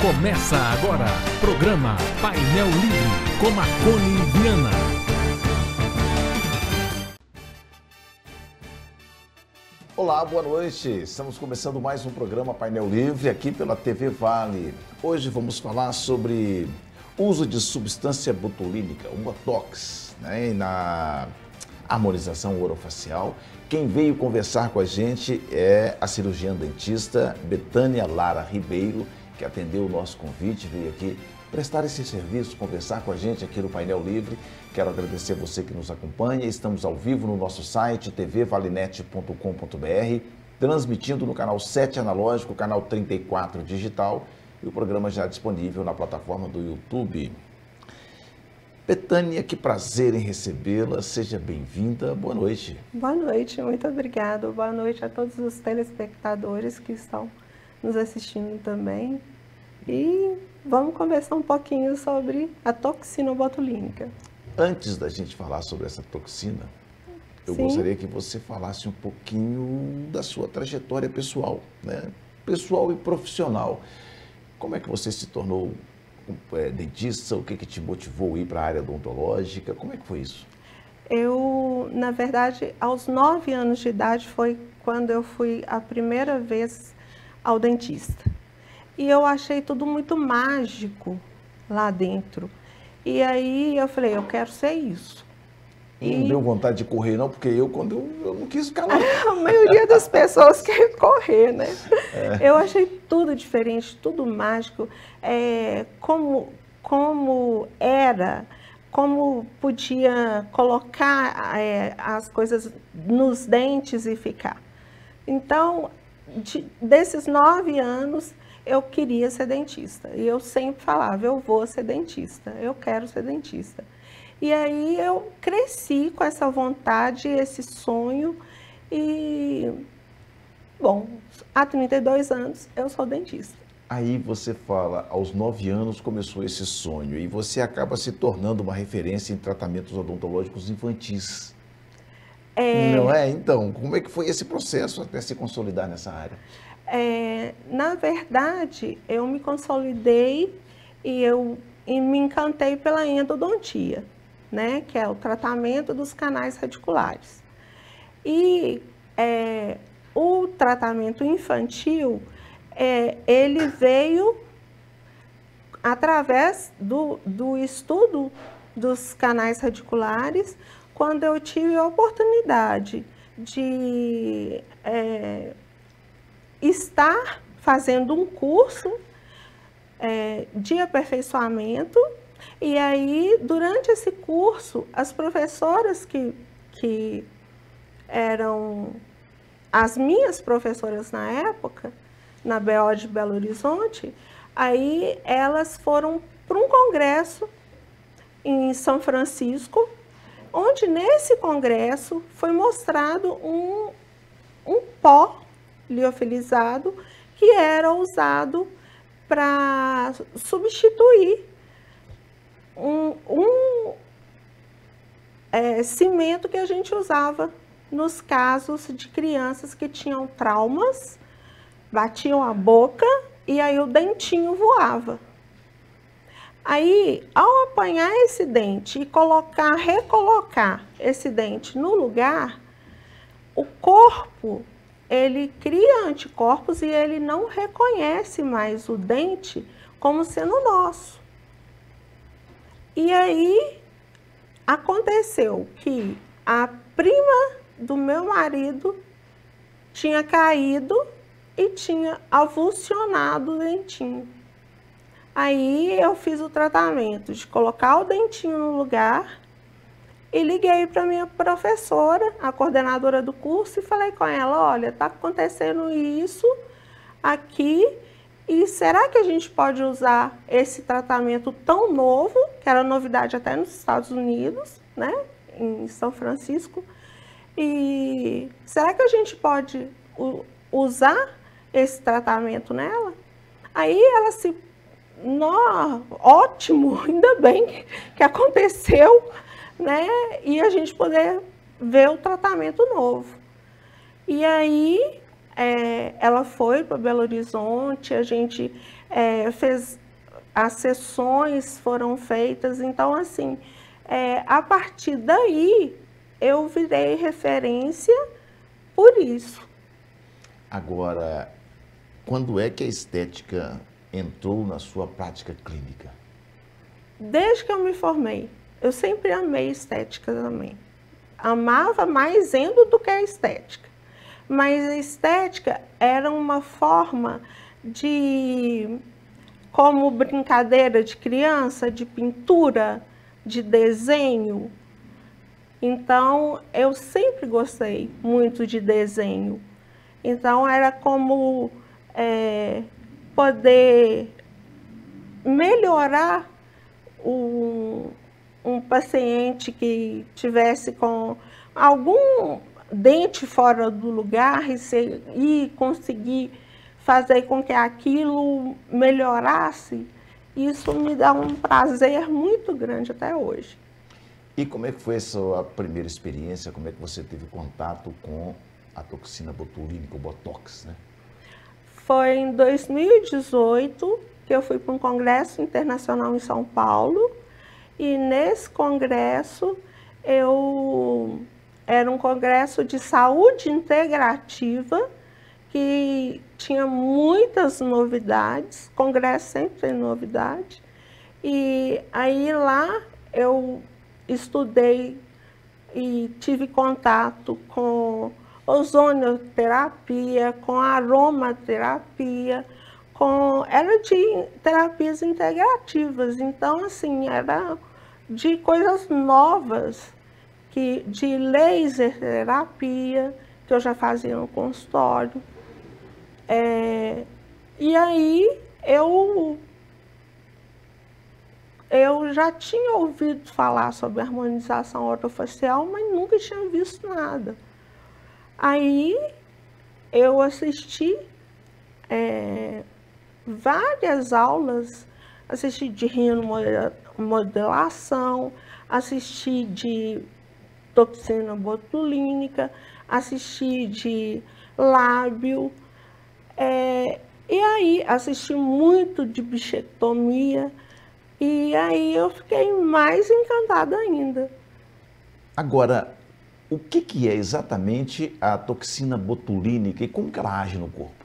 Começa agora, programa Painel Livre, com Marconi Viana. Olá, boa noite. Estamos começando mais um programa Painel Livre aqui pela TV Vale. Hoje vamos falar sobre uso de substância botulínica, o Botox, né, na harmonização orofacial. Quem veio conversar com a gente é a cirurgiã dentista Betânia Lara Ribeiro, que atendeu o nosso convite, veio aqui prestar esse serviço, conversar com a gente aqui no Painel Livre. Quero agradecer você que nos acompanha. Estamos ao vivo no nosso site tvvalinet.com.br, transmitindo no canal 7 analógico, canal 34 digital, e o programa já disponível na plataforma do YouTube. Betânia, que prazer em recebê-la. Seja bem-vinda. Boa noite. Boa noite, muito obrigada. Boa noite a todos os telespectadores que estão nos assistindo também. E vamos conversar um pouquinho sobre a toxina botulínica. Antes da gente falar sobre essa toxina, eu gostaria que você falasse um pouquinho da sua trajetória pessoal, né? Pessoal e profissional. Como é que você se tornou dentista? O que te motivou a ir para a área odontológica? Como é que foi isso? Eu, na verdade, aos 9 anos de idade foi quando eu fui a primeira vez ao dentista. E eu achei tudo muito mágico lá dentro. E aí eu falei, eu quero ser isso. Não deu vontade de correr não, porque eu não quis ficar lá. A maioria das pessoas quer correr, né? Eu achei tudo diferente, tudo mágico. Como era, como podia colocar as coisas nos dentes e ficar. Então, desses 9 anos, eu queria ser dentista. E eu sempre falava, eu vou ser dentista, eu quero ser dentista. E aí eu cresci com essa vontade, esse sonho. E, bom, há 32 anos eu sou dentista. Aí você fala, aos 9 anos começou esse sonho e você acaba se tornando uma referência em tratamentos odontológicos infantis. Não é? Então, como é que foi esse processo até se consolidar nessa área? Na verdade, eu me consolidei e me encantei pela endodontia, né? Que é o tratamento dos canais radiculares. E o tratamento infantil, ele veio através do estudo dos canais radiculares, quando eu tive a oportunidade de estar fazendo um curso de aperfeiçoamento. E aí, durante esse curso, as professoras que eram as minhas professoras na época, na BO de Belo Horizonte, aí elas foram para um congresso em São Francisco, onde nesse congresso foi mostrado um pó liofilizado que era usado para substituir cimento que a gente usava nos casos de crianças que tinham traumas, batiam a boca e aí o dentinho voava. Aí, ao apanhar esse dente e recolocar esse dente no lugar, o corpo, ele cria anticorpos e ele não reconhece mais o dente como sendo nosso. E aí, aconteceu que a prima do meu marido tinha caído e tinha avulsionado o dentinho. Aí eu fiz o tratamento de colocar o dentinho no lugar e liguei para minha professora, a coordenadora do curso, e falei com ela, olha, está acontecendo isso aqui, e será que a gente pode usar esse tratamento tão novo, que era novidade até nos Estados Unidos, né, em São Francisco, e será que a gente pode usar esse tratamento nela? Aí ela ótimo, ainda bem que aconteceu, né? E a gente poder ver o tratamento novo. E aí ela foi para Belo Horizonte, a gente fez, as sessões foram feitas, então assim, a partir daí eu virei referência por isso. Agora, quando é que a estética entrou na sua prática clínica? Desde que eu me formei, eu sempre amei estética também. Amava mais endo do que a estética. Mas a estética era uma forma de, como brincadeira de criança, de pintura, de desenho. Então, eu sempre gostei muito de desenho. Então, era como poder melhorar um paciente que tivesse com algum dente fora do lugar e conseguir fazer com que aquilo melhorasse. Isso me dá um prazer muito grande até hoje. E como é que foi a sua primeira experiência? Como é que você teve contato com a toxina botulínica, o Botox, né? Foi em 2018 que eu fui para um congresso internacional em São Paulo. E nesse congresso, era um congresso de saúde integrativa, que tinha muitas novidades, congresso sempre tem novidade. E aí lá eu estudei e tive contato com ozonioterapia, com aromaterapia, era de terapias integrativas. Então, assim, era de coisas novas, de laser terapia, que eu já fazia no consultório. E aí eu já tinha ouvido falar sobre harmonização orofacial, mas nunca tinha visto nada. Aí eu assisti várias aulas, assisti de rinomodelação, assisti de toxina botulínica, assisti de lábio, e aí assisti muito de bichectomia, e aí eu fiquei mais encantada ainda. Agora, o que é exatamente a toxina botulínica e como que ela age no corpo?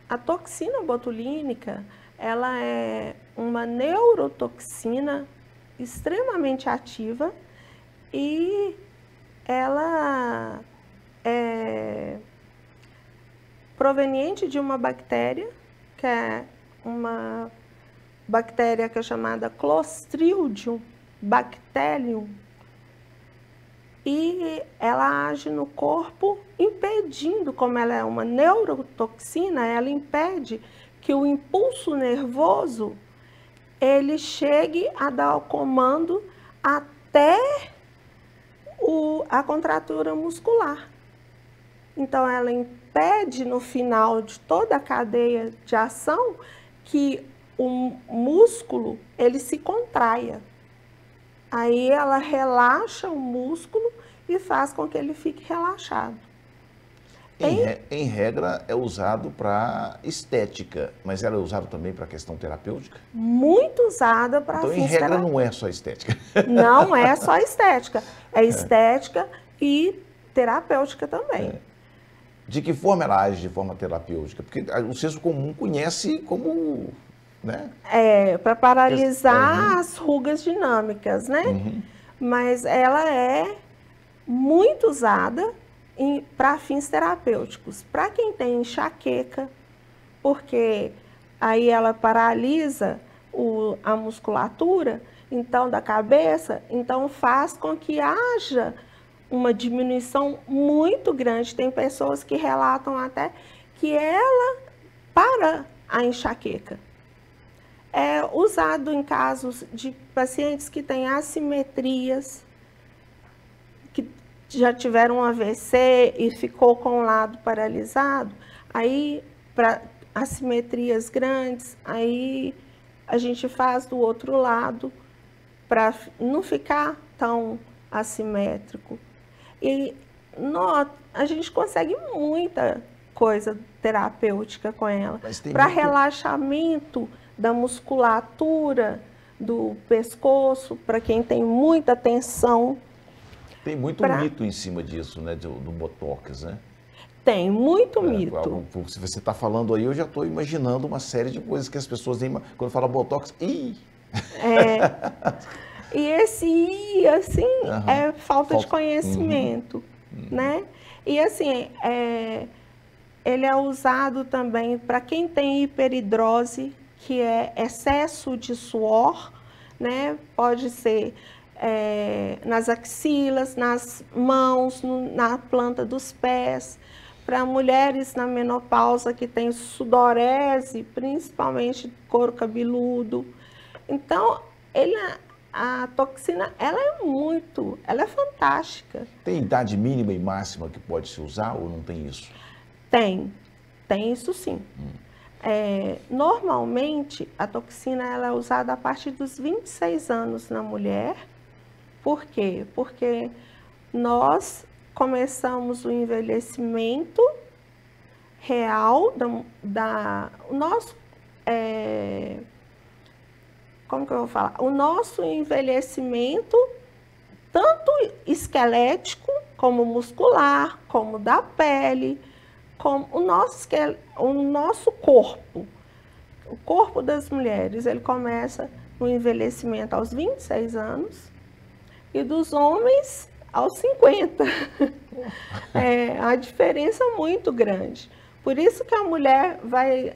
A toxina botulínica, ela é uma neurotoxina extremamente ativa e ela é proveniente de uma bactéria, que é uma bactéria que é chamada Clostridium bacterium, e ela age no corpo impedindo, como ela é uma neurotoxina, ela impede que o impulso nervoso ele chegue a dar o comando até a contratura muscular. Então, ela impede no final de toda a cadeia de ação que o músculo ele se contraia. Aí ela relaxa o músculo e faz com que ele fique relaxado. Em regra, é usado para estética, mas ela é usada também para questão terapêutica? Muito usada para Então, em regra, não é só estética. Não é só estética. É estética e terapêutica também. De que forma ela age de forma terapêutica? Porque o senso comum conhece como... né? Para paralisar as rugas dinâmicas, né? Mas ela é muito usada para fins terapêuticos. Para quem tem enxaqueca, porque aí ela paralisa a musculatura, então, da cabeça, então faz com que haja uma diminuição muito grande. Tem pessoas que relatam até que ela para a enxaqueca. É usado em casos de pacientes que têm assimetrias, que já tiveram um AVC e ficou com o lado paralisado. Aí, para assimetrias grandes, aí a gente faz do outro lado para não ficar tão assimétrico. E A gente consegue muita coisa terapêutica com ela. Para muito... relaxamento da musculatura, do pescoço, para quem tem muita tensão. Tem muito mito em cima disso, né, do Botox, né? Tem muito mito. Se você está falando aí, eu já estou imaginando uma série de coisas que as pessoas têm, quando fala Botox, ih! E esse I, assim, é falta de conhecimento, né? E assim, ele é usado também para quem tem hiperidrose, que é excesso de suor, né? Pode ser nas axilas, nas mãos, na planta dos pés. Para mulheres na menopausa que tem sudorese, principalmente couro cabeludo. Então, a toxina, ela é fantástica. Tem idade mínima e máxima que pode se usar ou não tem isso? Tem isso sim. Normalmente, a toxina ela é usada a partir dos 26 anos na mulher. Por quê? Porque nós começamos o envelhecimento real o nosso... como que eu vou falar? O nosso envelhecimento, tanto esquelético, como muscular, como da pele, como o nosso corpo. O corpo das mulheres, ele começa no envelhecimento aos 26 anos e dos homens aos 50. A diferença é muito grande. Por isso que a mulher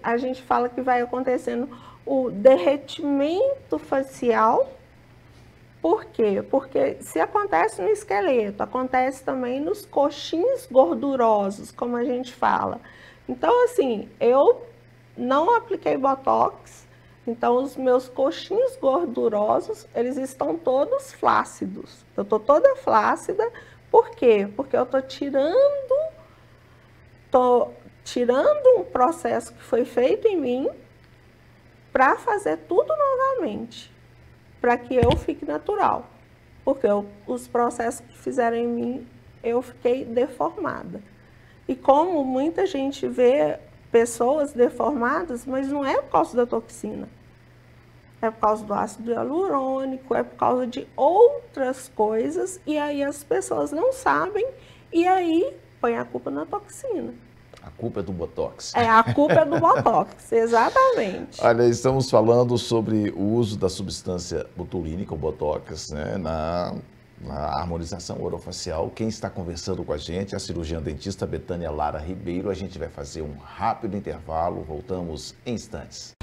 a gente fala que vai acontecendo o derretimento facial. Por quê? Porque se acontece no esqueleto, acontece também nos coxins gordurosos, como a gente fala. Então, assim, eu não apliquei Botox, então os meus coxins gordurosos, eles estão todos flácidos. Eu estou toda flácida, por quê? Porque eu estou tirando um processo que foi feito em mim para fazer tudo novamente, para que eu fique natural. Porque os processos que fizeram em mim, eu fiquei deformada. E como muita gente vê pessoas deformadas, mas não é por causa da toxina. É por causa do ácido hialurônico, é por causa de outras coisas, e aí as pessoas não sabem, e aí põe a culpa na toxina. A culpa é do Botox. A culpa é do Botox, exatamente. Olha, estamos falando sobre o uso da substância botulínica, o Botox, né, na harmonização orofacial. Quem está conversando com a gente é a cirurgiã dentista Betânia Lara Ribeiro. A gente vai fazer um rápido intervalo, voltamos em instantes.